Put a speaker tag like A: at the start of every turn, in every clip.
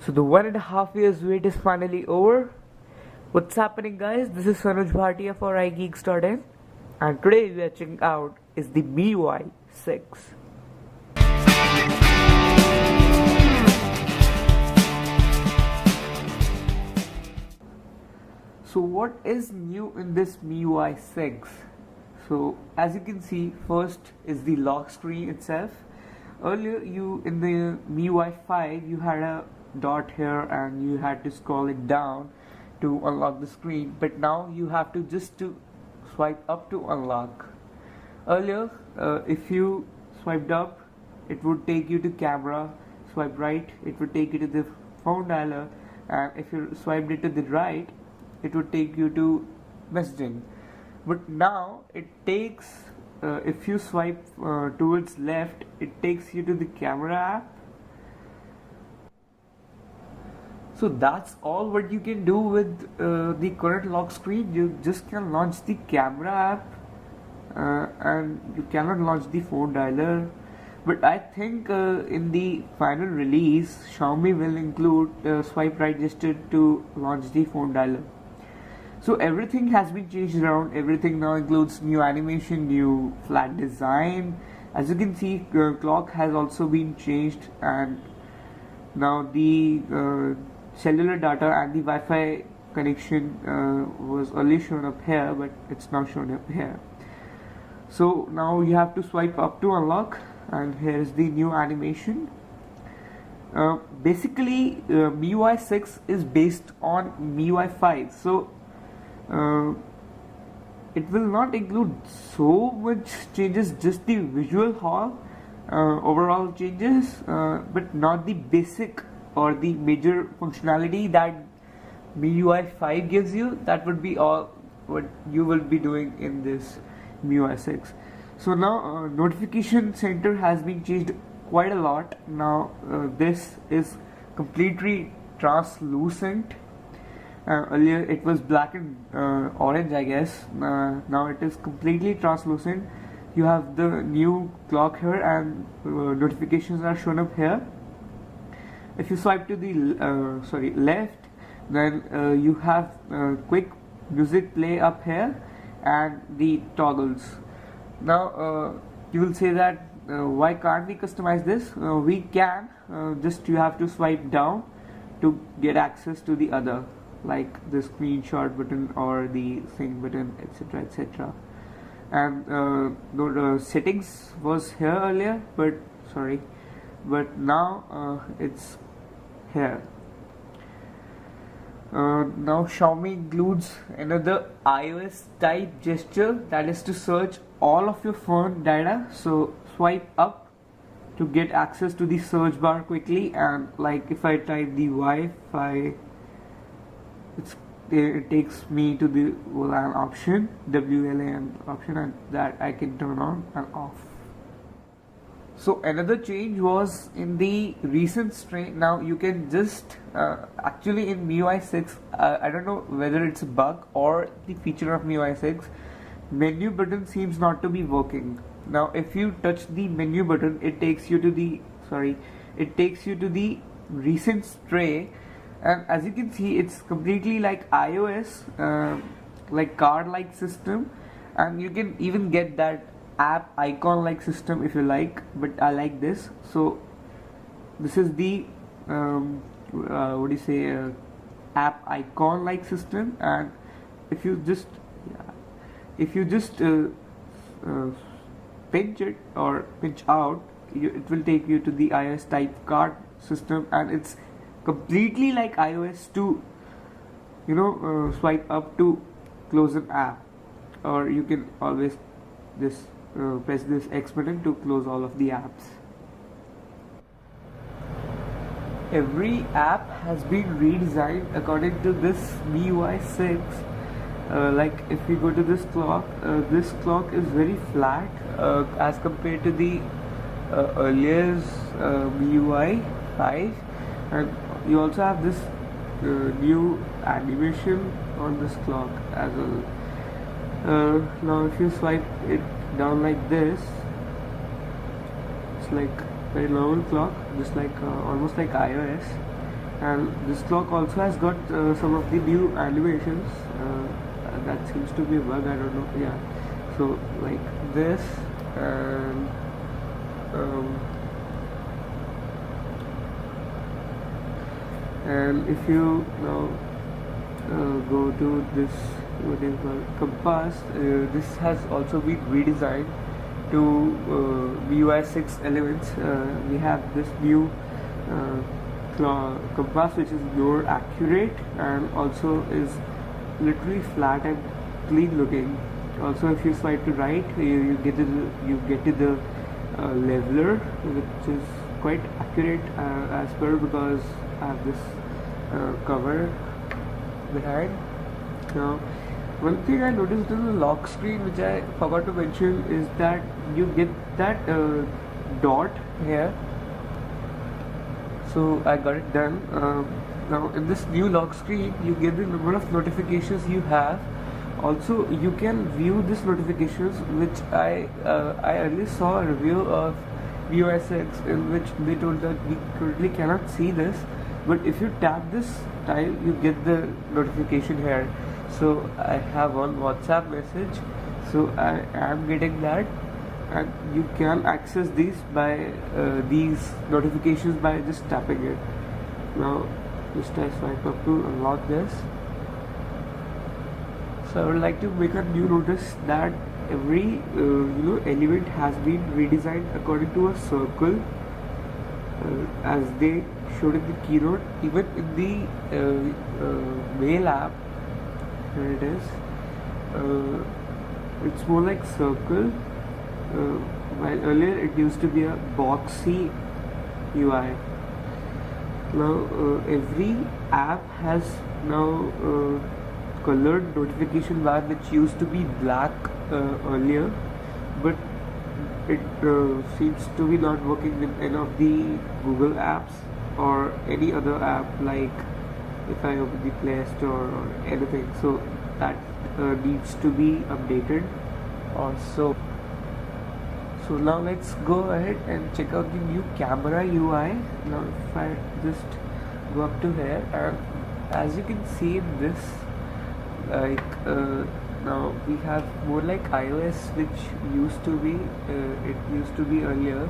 A: So the 1.5 years wait is finally over. What's happening, guys? This is Sanuj Bhatia for iGeeks.in, and today we are checking out is the MIUI 6. So what is new in this MIUI 6? So as you can see, first is the lock screen itself. Earlier you in the MIUI 5 you had a dot here and you had to scroll it down to unlock the screen, but now you have to just to swipe up to unlock. Earlier if you swiped up, it would take you to camera. Swipe right, it would take you to the phone dialer, and if you swiped it to the right, it would take you to messaging. But now it takes if you swipe towards left, it takes you to the camera app. So that's all what you can do with the current lock screen. You just can launch the camera app and you cannot launch the phone dialer. But I think in the final release, Xiaomi will include swipe right gesture to launch the phone dialer. So everything has been changed around. Everything now includes new animation, new flat design. As you can see, clock has also been changed, and now the cellular data and the Wi-Fi connection was earlier shown up here, but it's now shown up here. So now you have to swipe up to unlock, and here is the new animation. Basically, MIUI 6 is based on MIUI 5, so it will not include so much changes, just the visual hall overall changes, but not the basic or the major functionality that MIUI 5 gives you. That would be all what you will be doing in this MIUI 6. So now notification center has been changed quite a lot. Now this is completely translucent. Earlier it was black and orange, I guess. Now it is completely translucent. You have the new clock here, and notifications are shown up here. If you swipe to the left, then you have quick music play up here and the toggles. Now you will say that why can't we customize this? We can. Just you have to swipe down to get access to the other, like the screenshot button or the sync button, etc, etc. And the settings was here earlier, but now it's here. Now Xiaomi includes another iOS type gesture, that is to search all of your phone data. So swipe up to get access to the search bar quickly, and like if I type the Wi-Fi, it takes me to the WLAN option, and that I can turn on and off. So another change was in the recent strain. Now you can just actually in MIUI 6, I don't know whether it's a bug or the feature of MIUI 6, menu button seems not to be working. Now if you touch the menu button, it takes you to the recent tray, and as you can see, it's completely like iOS, like card-like system, and you can even get that app icon-like system if you like, but I like this. So this is the app icon-like system, and if you just pinch it or pinch out, it will take you to the iOS type card system, and it's completely like iOS to swipe up to close an app, or you can always just press this X button to close all of the apps. Every app has been redesigned according to this MIUI 6. Like if we go to this clock is very flat as compared to the earlier MIUI 5, and you also have this new animation on this clock as well. Now if you swipe it down like this, it's like very normal clock, just like almost like iOS. And this clock also has got some of the new animations. That seems to be a bug, I don't know. Yeah, so like this, and um, if you now go to this, what is called compass, this has also been redesigned to MIUI 6 elements. We have this new compass which is more accurate and also is literally flat and clean looking. Also, if you swipe to right, you get to the leveler, which is quite accurate as per, because I have this cover behind. Now, one thing I noticed in the lock screen, which I forgot to mention, is that you get that dot here. So I got it done. Now in this new lock screen, you get the number of notifications you have. Also, you can view these notifications, which I earlier saw a review of MIUI 6 in which they told that we currently cannot see this, but if you tap this tile, you get the notification here. So I have one WhatsApp message, so I am getting that, and you can access these notifications by just tapping it. Now just I swipe up to unlock this. So I would like to make a new notice that every element has been redesigned according to a circle, as they showed in the keynote. Even in the mail app, here it is, it's more like circle, while earlier it used to be a boxy UI. Now every app has now colored notification bar, which used to be black earlier, but it seems to be not working with any of the Google apps or any other app, like if I open the Play Store or anything. So that needs to be updated also. So now let's go ahead and check out the new camera UI. Now if I just go up to here, and as you can see in this, like now we have more like iOS, which used to be it used to be earlier.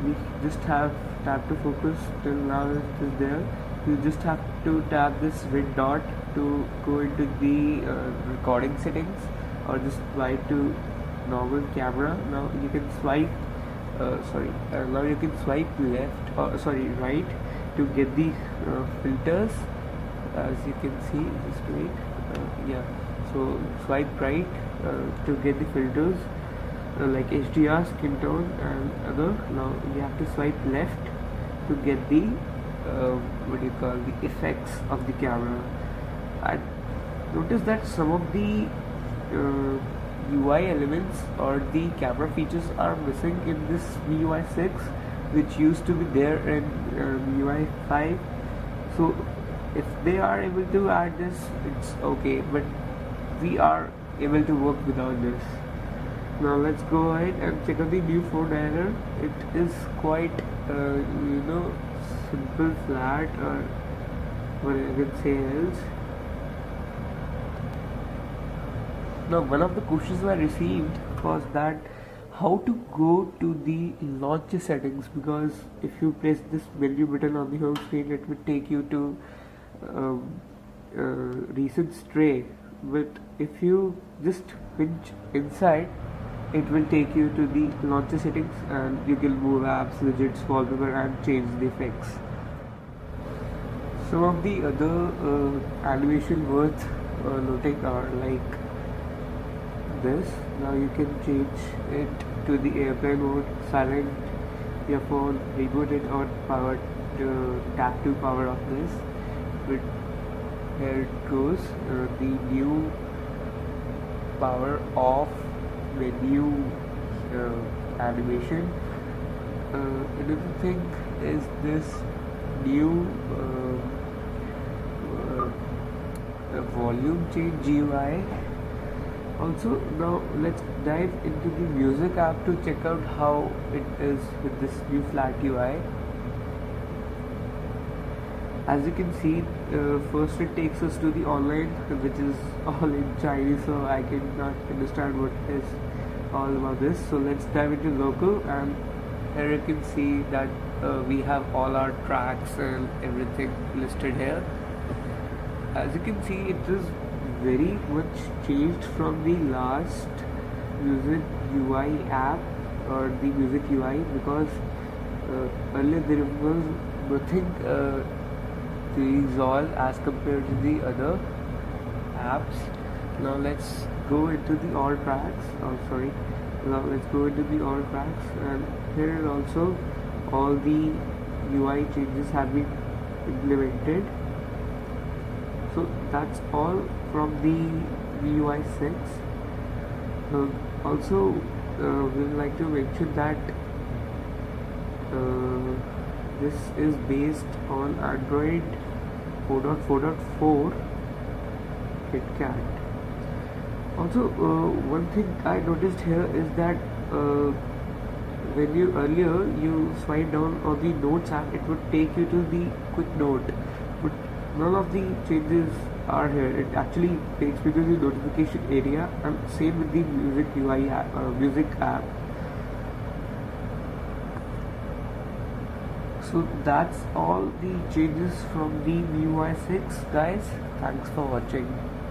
A: We just have tap to focus, till now it is there. You just have to tap this red dot to go into the recording settings, or just swipe to normal camera. Now you can swipe now you can swipe left, or right, to get the filters. As you can see, just wait, yeah, so swipe right to get the filters, like HDR, skin tone and other. Now you have to swipe left to get the the effects of the camera. I noticed that some of the UI elements or the camera features are missing in this MIUI 6, which used to be there in MIUI 5. So if they are able to add this, it's okay, but we are able to work without this. Now let's go ahead and check out the new phone dialer. It is quite simple, flat, or what I can say else. Now one of the questions I received was that how to go to the launch settings, because if you press this menu button on the home screen, it will take you to recent tray, but if you just pinch inside, it will take you to the launcher settings, and you can move apps, widgets, wallpaper, and change the effects. Some of the other animation worth noting are like this. Now you can change it to the airplane mode, silent your phone, reboot it, or power tap to power off this. But here it goes, the new power off menu animation. Another thing is this new volume change GUI. Also, now let's dive into the music app to check out how it is with this new flat UI. As you can see, first it takes us to the online, which is all in Chinese, so I cannot understand what is all about this. So let's dive into local, and here you can see that we have all our tracks and everything listed here. As you can see, it is very much changed from the last music UI app or the music UI, because earlier there was nothing to resolve as compared to the other apps. Now let's go into the all tracks. Now let's go into the all tracks, and here also all the UI changes have been implemented. So that's all from the MIUI 6. Also, we would like to mention that this is based on Android 4.4.4 KitKat. Also, one thing I noticed here is that when you earlier you swipe down on the Notes app, it would take you to the quick note, but none of the changes are here. It actually takes me to the notification area, and same with the music UI app, music app. So that's all the changes from the MIUI 6, guys. Thanks for watching.